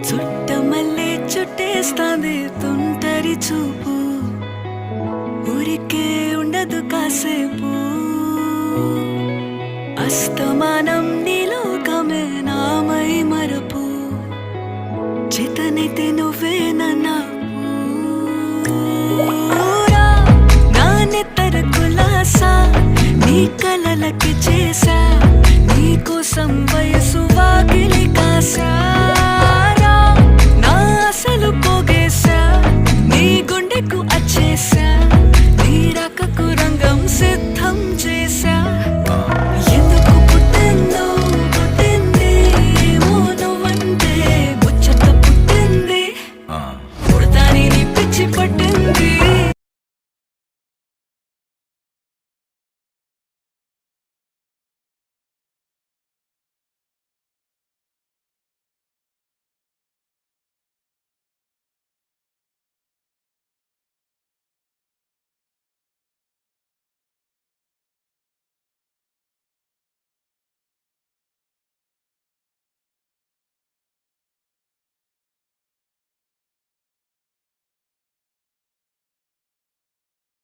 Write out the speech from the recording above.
చుట్టమల్లే చుట్టేస్తాంది తుంటరి చూపు, ఊరికే ఉండదు కాసేపు. అస్తమానం నీలోకమే నామై మరపు, చేతనైతే నువ్వే నన్నా నా నెత్తర కులాసా నీ కలలకి చేసా, నీ కోసం వయసు వాకిలి కాసా. నా అసలు పోగేసా నీ గుండెకు అచ్చేసా, నీ